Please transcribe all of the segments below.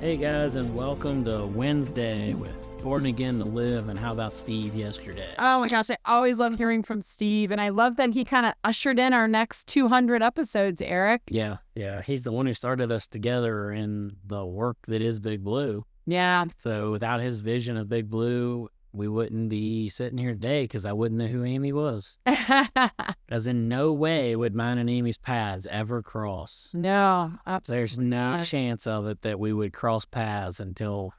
Hey guys, and welcome to Wednesday with Born Again to Live. And how about Steve yesterday? Oh my gosh, I always love hearing from Steve, and I love that he kind of ushered in our next 200 episodes, Eric. Yeah. He's the one who started us together in the work that is Big Blue. Yeah. So without his vision of Big Blue, we wouldn't be sitting here today because I wouldn't know who Amy was. Because in no way would mine and Amy's paths ever cross. No, absolutely. There's no chance of it that we would cross paths until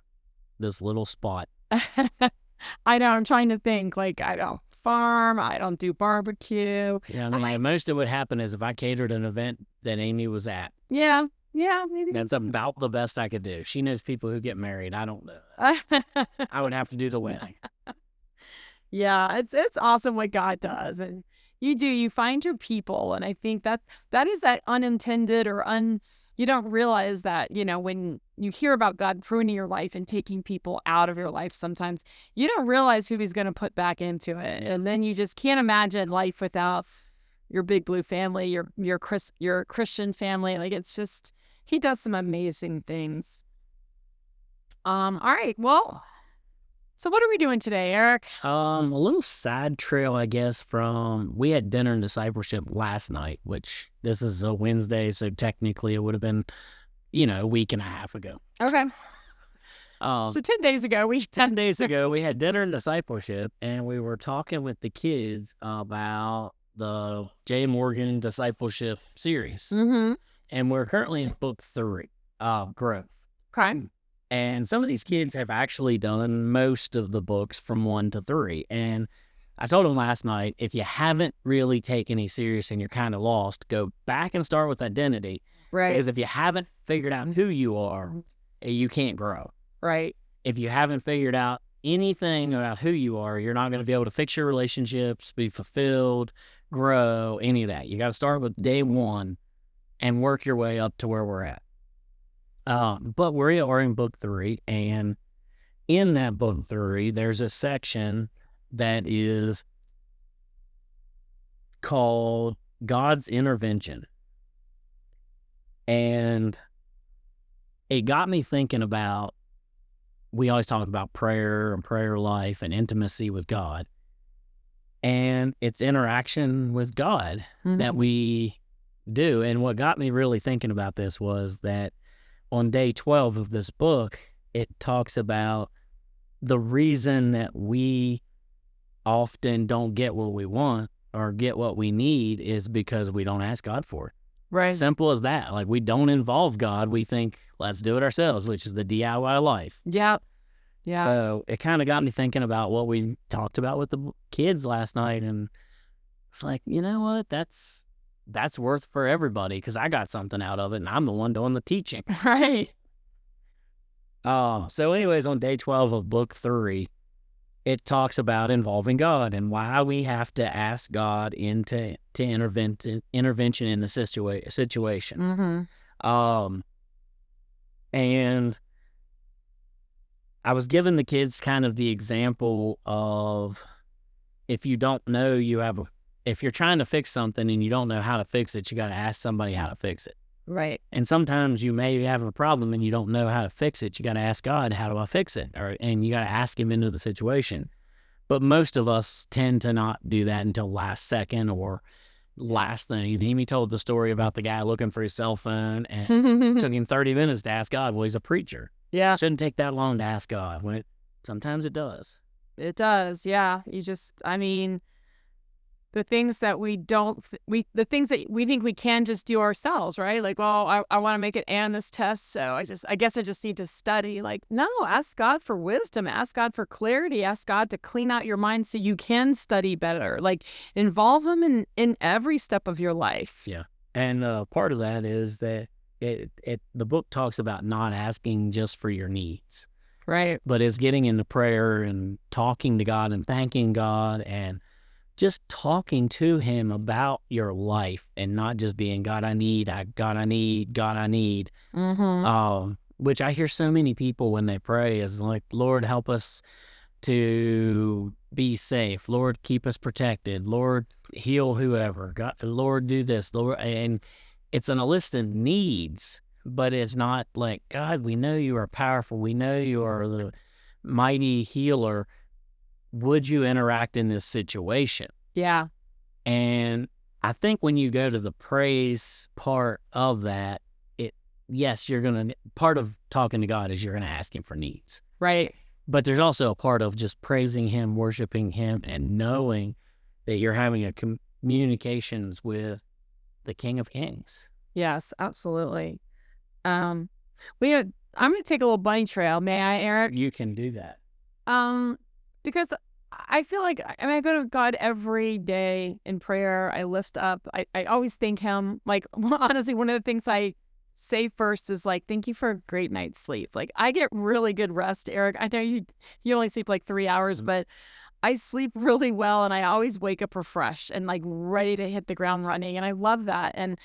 this little spot. I know, I'm trying to think, like, I don't farm, I don't do barbecue. Yeah, I mean, most of what happened is if I catered an event that Amy was at. Yeah, maybe. That's about the best I could do. She knows people who get married. I don't know. I would have to do the wedding. Yeah, it's awesome what God does, and you find your people, and I think that is that unintended or you don't realize that, when you hear about God pruning your life and taking people out of your life, sometimes you don't realize who he's going to put back into it, and then you just can't imagine life without your Big Blue family, your Christian family. Like, it's just, he does some amazing things. All right, well, so what are we doing today, Eric? A little side trail, I guess, we had dinner and discipleship last night, which this is a Wednesday, so technically it would have been, a week and a half ago. Okay. So 10 days ago, 10 days ago, we had dinner and discipleship, and we were talking with the kids about the J. Morgan discipleship series. Mm-hmm. And we're currently in book 3, Growth. Okay. And some of these kids have actually done most of the books from 1 to 3. And I told them last night, if you haven't really taken any serious and you're kind of lost, go back and start with identity. Right. Because if you haven't figured out who you are, you can't grow. Right. If you haven't figured out anything about who you are, you're not going to be able to fix your relationships, be fulfilled, grow, any of that. You got to start with day 1 and work your way up to where we're at. But we are in book 3, and in that book 3, there's a section that is called God's Intervention. And it got me thinking about, we always talk about prayer and prayer life and intimacy with God. And it's interaction with God that we do. And what got me really thinking about this was that on day 12 of this book, it talks about the reason that we often don't get what we want or get what we need is because we don't ask God for it. Right. Simple as that. Like, we don't involve God. We think, let's do it ourselves, which is the DIY life. Yep. Yeah. So it kind of got me thinking about what we talked about with the kids last night. And it's like, you know what? That's worth for everybody because I got something out of it and I'm the one doing the teaching. Right. So anyways, on day 12 of book 3, it talks about involving God and why we have to ask God into intervention in the situation. Mm-hmm. And I was giving the kids kind of the example of, if you don't know if you're trying to fix something and you don't know how to fix it, you got to ask somebody how to fix it. Right. And sometimes you may be having a problem and you don't know how to fix it. You got to ask God, how do I fix it? And you got to ask him into the situation. But most of us tend to not do that until last second or last thing. Amy told the story about the guy looking for his cell phone and it took him 30 minutes to ask God. Well, he's a preacher. Yeah. It shouldn't take that long to ask God. Sometimes it does. It does. Yeah. The things that the things that we think we can just do ourselves, right? Like, well, I want to make it and this test, so I guess I just need to study. Like, no, ask God for wisdom, ask God for clarity, ask God to clean out your mind so you can study better. Like, involve him in every step of your life. Yeah. And part of that is that the book talks about not asking just for your needs. Right. But it's getting into prayer and talking to God and thanking God and just talking to him about your life and not just being, God, I need. Mm-hmm. Which I hear so many people when they pray is like, Lord, help us to be safe. Lord, keep us protected. Lord, heal whoever. God, Lord, do this. Lord, and it's a list of needs, but it's not like, God, we know you are powerful. We know you are the mighty healer. Would you interact in this situation? Yeah. And I think when you go to the praise part of that, yes, part of talking to God is you're going to ask him for needs. Right. But there's also a part of just praising him, worshiping him, and knowing that you're having a communications with the King of Kings. Yes, absolutely. Um, well, I'm going to take a little bunny trail. May I, Eric? You can do that. Because I feel like, I go to God every day in prayer. I lift up, I always thank him. Like, honestly, one of the things I say first is like, thank you for a great night's sleep. Like, I get really good rest, Eric. I know you only sleep like 3 hours, but I sleep really well, and I always wake up refreshed and like ready to hit the ground running. And I love that. And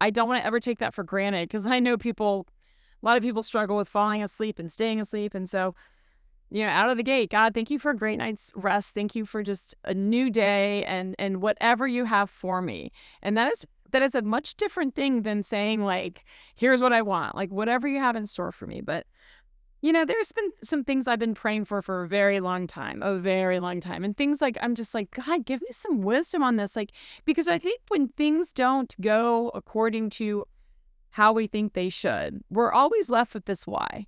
I don't want to ever take that for granted, because I know a lot of people struggle with falling asleep and staying asleep. And so, out of the gate, God, thank you for a great night's rest. Thank you for just a new day and whatever you have for me. And that is a much different thing than saying like, here's what I want, like whatever you have in store for me. But, there's been some things I've been praying for a very long time. And things like, I'm just like, God, give me some wisdom on this. Like, because I think when things don't go according to how we think they should, we're always left with this why,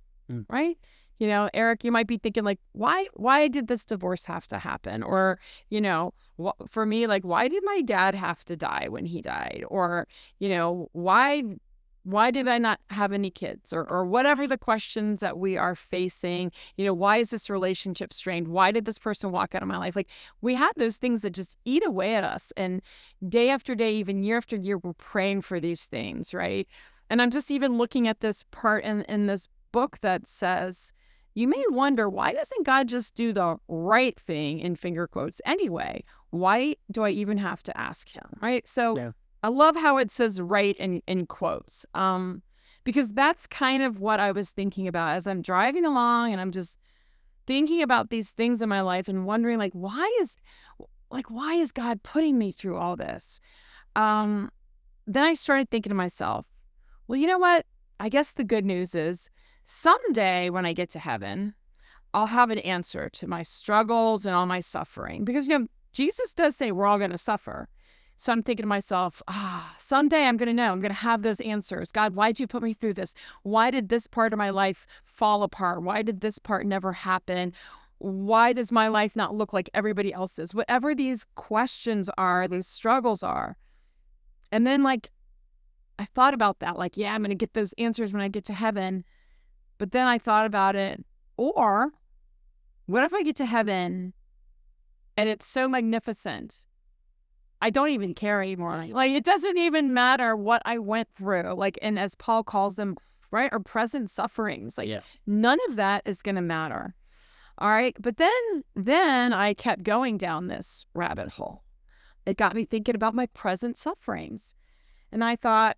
right? Eric, you might be thinking like, why did this divorce have to happen? Or, for me, like, why did my dad have to die when he died? Or, why did I not have any kids? Or whatever the questions that we are facing, why is this relationship strained? Why did this person walk out of my life? Like, we have those things that just eat away at us. And day after day, even year after year, we're praying for these things, right? And I'm just even looking at this part in this book that says, you may wonder, why doesn't God just do the right thing, in finger quotes, anyway? Why do I even have to ask him, right? So yeah. I love how it says right in quotes, because that's kind of what I was thinking about as I'm driving along, and I'm just thinking about these things in my life and wondering, like, why is God putting me through all this? Then I started thinking to myself, well, you know what? I guess the good news is someday when I get to heaven, I'll have an answer to my struggles and all my suffering. Because, Jesus does say we're all going to suffer. So I'm thinking to myself, someday I'm going to know. I'm going to have those answers. God, why'd you put me through this? Why did this part of my life fall apart? Why did this part never happen? Why does my life not look like everybody else's? Whatever these questions are, these struggles are. And then, like, I thought about that. Like, yeah, I'm going to get those answers when I get to heaven. But then I thought about it. Or what if I get to heaven and it's so magnificent, I don't even care anymore. Like, it doesn't even matter what I went through. Like, and as Paul calls them, right, our present sufferings. Like, none of that is going to matter. All right. But then I kept going down this rabbit hole. It got me thinking about my present sufferings. And I thought,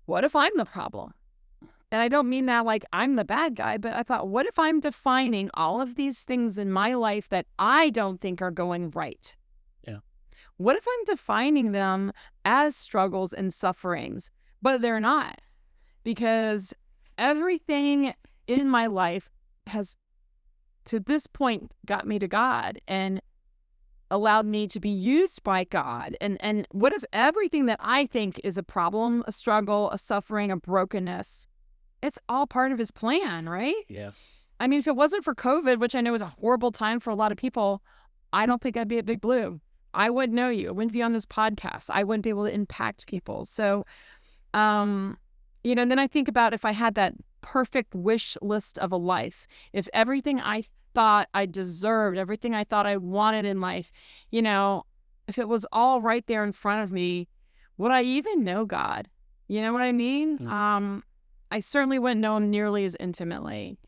what if I'm the problem? And I don't mean that like I'm the bad guy, but I thought, what if I'm defining all of these things in my life that I don't think are going right? Yeah. What if I'm defining them as struggles and sufferings, but they're not? Because everything in my life has, to this point, got me to God and allowed me to be used by God. And what if everything that I think is a problem, a struggle, a suffering, a brokenness, it's all part of his plan, right? Yeah. I mean, if it wasn't for COVID, which I know is a horrible time for a lot of people, I don't think I'd be at Big Blue. I wouldn't know you. I wouldn't be on this podcast. I wouldn't be able to impact people. So, and then I think about if I had that perfect wish list of a life, if everything I thought I deserved, everything I thought I wanted in life, if it was all right there in front of me, would I even know God? You know what I mean? Mm-hmm. I certainly wouldn't know him nearly as intimately.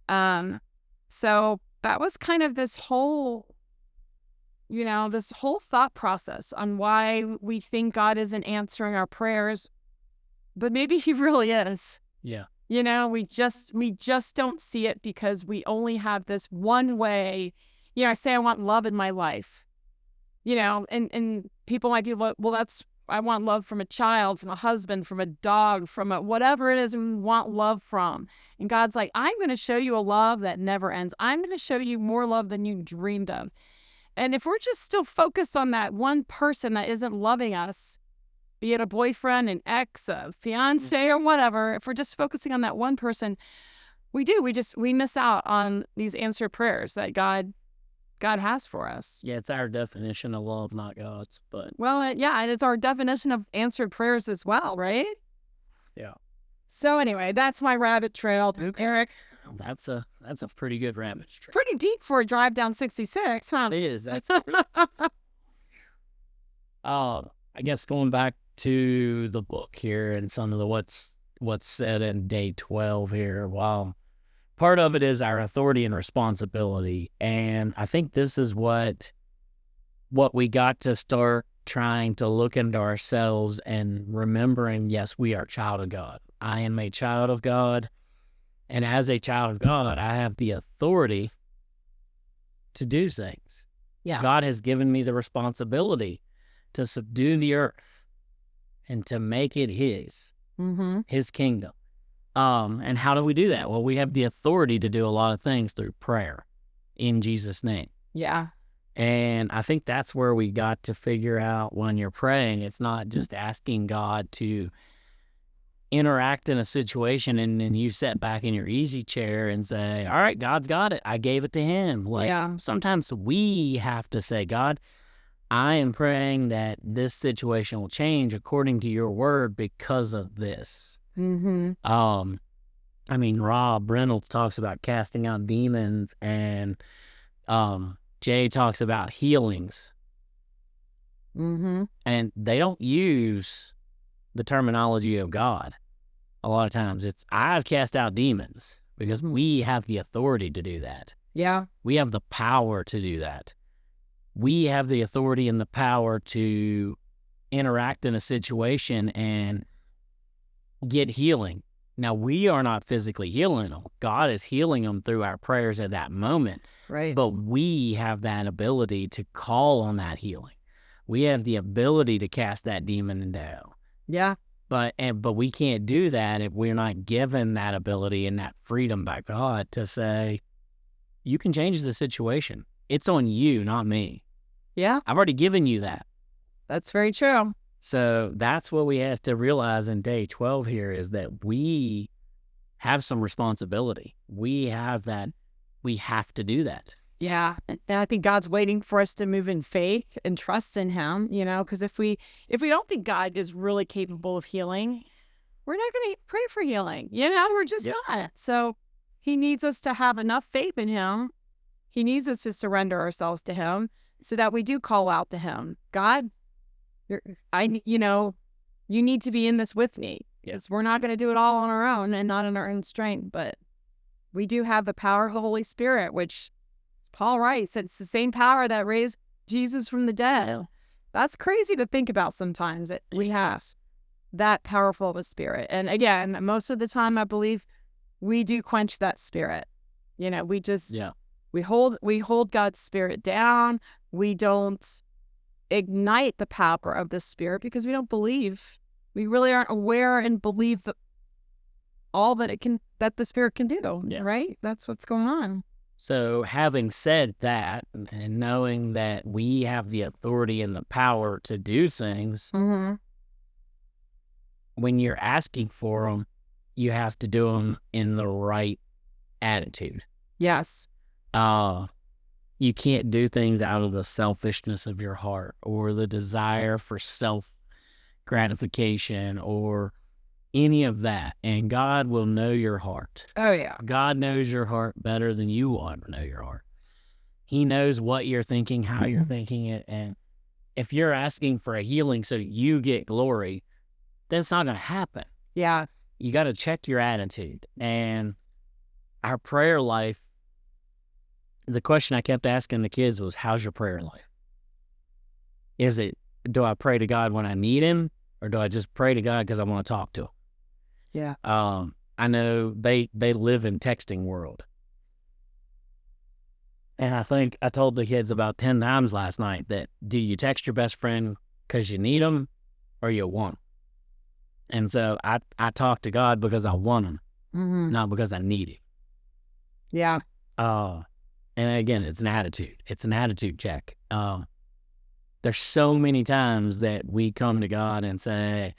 So that was kind of this whole thought process on why we think God isn't answering our prayers, but maybe he really is. Yeah. We just don't see it because we only have this one way. I say I want love in my life, and people might be, well, that's I want love from a child, from a husband, from a dog, from a whatever it is we want love from. And God's like, I'm going to show you a love that never ends. I'm going to show you more love than you dreamed of. And if we're just still focused on that one person that isn't loving us, be it a boyfriend, an ex, a fiance, or whatever, if we're just focusing on that one person, we miss out on these answered prayers that God has for us. Yeah, it's our definition of love, not God's. But Well, yeah, and it's our definition of answered prayers as well, right? yeah. So anyway, that's my rabbit trail, Eric. That's a pretty good rabbit trail. Pretty deep for a drive down 66, huh? It is. That's I guess going back to the book here and some of the what's said in day 12 here. Wow. Part of it is our authority and responsibility. And I think this is what we got to start trying to look into ourselves and remembering, yes, we are a child of God. I am a child of God. And as a child of God, I have the authority to do things. Yeah. God has given me the responsibility to subdue the earth and to make it his kingdom. And how do we do that? Well, we have the authority to do a lot of things through prayer in Jesus' name. Yeah. And I think that's where we got to figure out when you're praying, it's not just asking God to interact in a situation and then you sit back in your easy chair and say, all right, God's got it. I gave it to him. Sometimes we have to say, God, I am praying that this situation will change according to your word because of this. Rob Reynolds talks about casting out demons, and Jay talks about healings. And they don't use the terminology of God. A lot of times it's, I've cast out demons, because we have the authority to do that. Yeah. We have the power to do that. We have the authority and the power to interact in a situation and get healing. Now, we are not physically healing them. God is healing them through our prayers at that moment. Right. But we have that ability to call on that healing. We have the ability to cast that demon down. Yeah. But we can't do that if we're not given that ability and that freedom by God to say, you can change the situation. It's on you, not me. Yeah. I've already given you that. That's very true. So that's what we have to realize in day 12 here, is that we have some responsibility. We have that. We have to do that. Yeah. And I think God's waiting for us to move in faith and trust in him, because if we don't think God is really capable of healing, we're not going to pray for healing. We're just not. So he needs us to have enough faith in him. He needs us to surrender ourselves to him so that we do call out to him. God, you need to be in this with me. Yes. We're not going to do it all on our own and not in our own strength, but we do have the power of the Holy Spirit, which Paul writes, it's the same power that raised Jesus from the dead. That's crazy to think about sometimes, that we have that powerful of a spirit. And again, most of the time, I believe we do quench that spirit. We just, we hold God's spirit down. We don't ignite the power of the spirit because we don't believe. We really aren't aware and believe all that that the spirit can do. Yeah. Right? That's what's going on. So having said that, and knowing that we have the authority and the power to do things, when you're asking for them, you have to do them in the right attitude. Yes. You can't do things out of the selfishness of your heart or the desire for self-gratification or any of that. And God will know your heart. Oh, yeah. God knows your heart better than you want to know your heart. He knows what you're thinking, how you're thinking it. And if you're asking for a healing so you get glory, that's not going to happen. Yeah. You got to check your attitude. And our prayer life, the question I kept asking the kids was, how's your prayer life? Is it, do I pray to God when I need him, or do I just pray to God because I want to talk to him? Yeah. I know they live in texting world. And I think I told the kids about 10 times last night that, do you text your best friend because you need them, or you want 'em. And so I talk to God because I want him, not because I need him. Yeah. And again, it's an attitude. It's an attitude check. There's so many times that we come to God and say,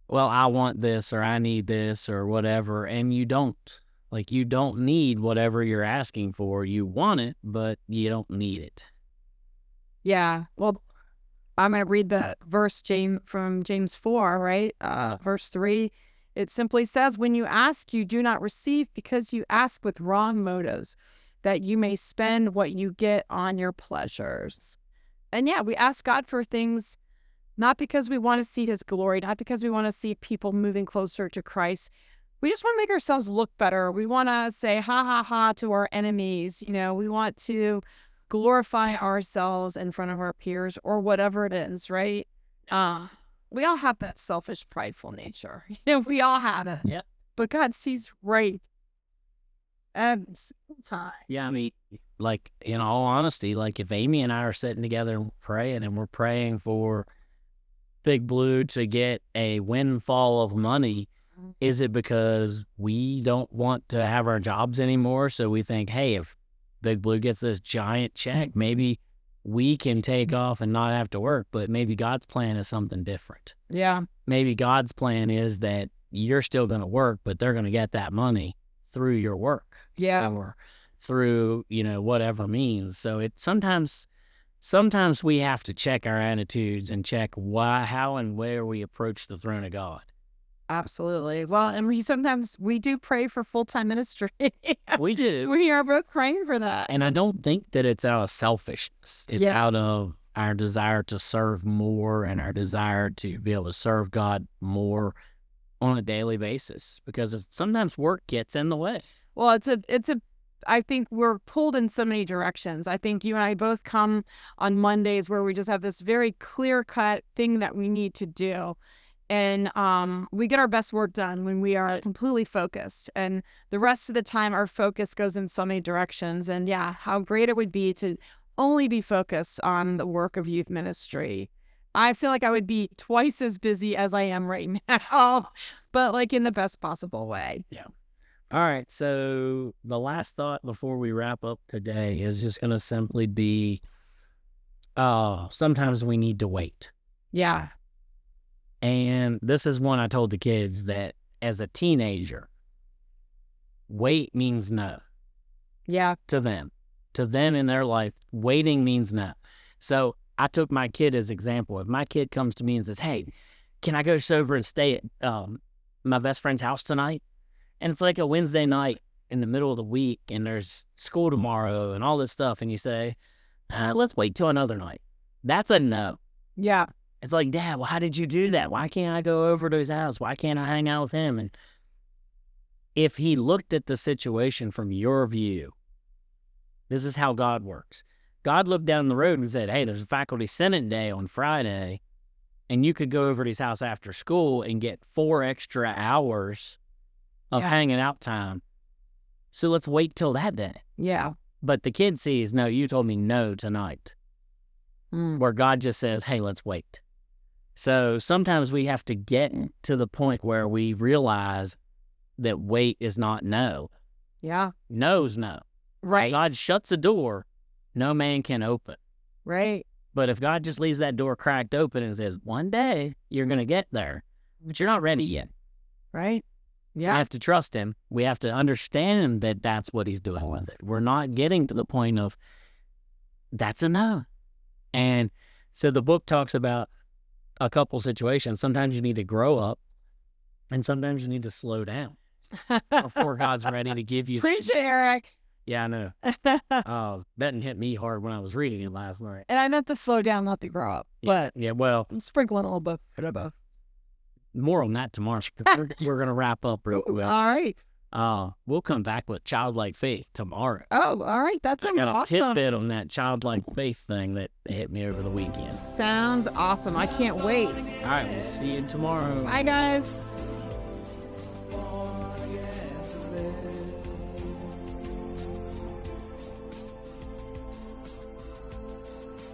well, I want this, or I need this, or whatever. And you don't. Like, you don't need whatever you're asking for. You want it, but you don't need it. Yeah. Well, I'm going to read the verse from James 4, right? Verse 3. It simply says, when you ask, you do not receive because you ask with wrong motives, that you may spend what you get on your pleasures. And yeah, we ask God for things not because we want to see his glory, not because we want to see people moving closer to Christ. We just want to make ourselves look better. We want to say ha ha ha to our enemies. We want to glorify ourselves in front of our peers or whatever it is, right? We all have that selfish, prideful nature. We all have it. Yeah. But God sees right every time. Yeah, I mean, like, in all honesty, like, if Amy and I are sitting together and praying, and we're praying for Big Blue to get a windfall of money, is it because we don't want to have our jobs anymore? So we think, hey, if Big Blue gets this giant check, maybe we can take off and not have to work. But maybe God's plan is something different. Yeah. Maybe God's plan is that you're still going to work, but they're going to get that money through your work. Yeah. Or through, whatever means. So it sometimes we have to check our attitudes and check why, how, and where we approach the throne of God. Absolutely. Well, and we do pray for full-time ministry. We do. We are both praying for that. And I don't think that it's out of selfishness. It's out of our desire to serve more and our desire to be able to serve God more on a daily basis, because sometimes work gets in the way. Well, I think we're pulled in so many directions. I think you and I both come on Mondays where we just have this very clear-cut thing that we need to do. And we get our best work done when we are completely focused. And the rest of the time, our focus goes in so many directions. And yeah, how great it would be to only be focused on the work of youth ministry. I feel like I would be twice as busy as I am right now, but like in the best possible way. Yeah. All right. So the last thought before we wrap up today is just going to simply be, sometimes we need to wait. Yeah. And this is one I told the kids, that as a teenager, wait means no. Yeah. To them in their life, waiting means no. So I took my kid as example. If my kid comes to me and says, hey, can I go over and stay at my best friend's house tonight? And it's like a Wednesday night in the middle of the week, and there's school tomorrow and all this stuff, and you say, let's wait till another night. That's a no. Yeah. It's like, Dad, well, how did you do that? Why can't I go over to his house? Why can't I hang out with him? And if he looked at the situation from your view, this is how God works. God looked down the road and said, hey, there's a faculty senate day on Friday, and you could go over to his house after school and get 4 extra hours of hanging out time. So let's wait till that day. Yeah. But the kid sees, no, you told me no tonight. Where God just says, hey, let's wait. So sometimes we have to get to the point where we realize that wait is not no. Yeah. No's no. Right. God shuts a door, no man can open. Right. But if God just leaves that door cracked open and says, one day you're going to get there, but you're not ready yet. Right. Yeah. We have to trust him. We have to understand that that's what he's doing with it. We're not getting to the point of, that's a no. And so the book talks about a couple situations. Sometimes you need to grow up, and sometimes you need to slow down before God's ready to give you. Preach it, Eric. Yeah, I know. That didn't hit me hard when I was reading it last night. And I meant to slow down, not to grow up. But yeah, well, I'm sprinkling a little bit of both. More on that tomorrow. We're going to wrap up real quick. All right. We'll come back with childlike faith tomorrow. Oh, all right. That sounds awesome. I got a tidbit on that childlike faith thing that hit me over the weekend. Sounds awesome. I can't wait. All right. We'll see you tomorrow. Bye, guys.